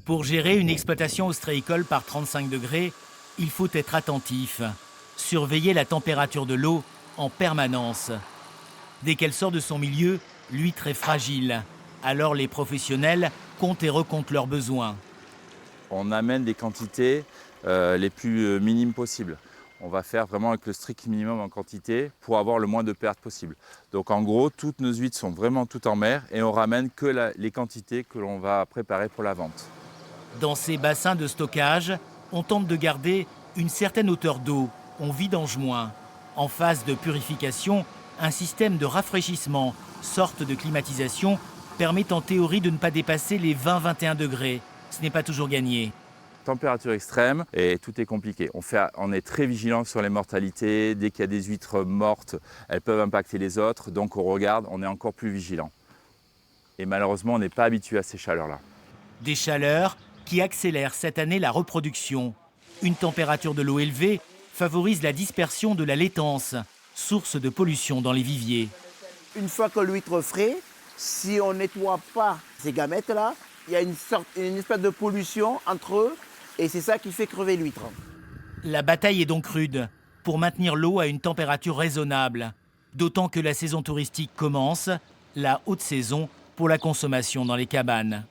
Pour gérer une exploitation ostréicole par 35 degrés, il faut être attentif, surveiller la température de l'eau en permanence. Dès qu'elle sort de son milieu, l'huître est fragile. Alors les professionnels comptent et recomptent leurs besoins. On amène des quantités les plus minimes possibles. On va faire vraiment avec le strict minimum en quantité pour avoir le moins de pertes possible. Donc en gros, toutes nos huîtres sont vraiment toutes en mer et on ramène que les quantités que l'on va préparer pour la vente. Dans ces bassins de stockage, on tente de garder une certaine hauteur d'eau. On vidange moins. En phase de purification, un système de rafraîchissement, sorte de climatisation, permet en théorie de ne pas dépasser les 20-21 degrés. Ce n'est pas toujours gagné. Température extrême et tout est compliqué. On est très vigilant sur les mortalités. Dès qu'il y a des huîtres mortes, elles peuvent impacter les autres. Donc on regarde, on est encore plus vigilant. Et malheureusement, on n'est pas habitué à ces chaleurs-là. Des chaleurs qui accélèrent cette année la reproduction. Une température de l'eau élevée favorise la dispersion de la laitance, source de pollution dans les viviers. Une fois que l'huître frais, si on ne nettoie pas ces gamètes-là, il y a une espèce de pollution entre eux et c'est ça qui fait crever l'huître. La bataille est donc rude pour maintenir l'eau à une température raisonnable. D'autant que la saison touristique commence, la haute saison pour la consommation dans les cabanes.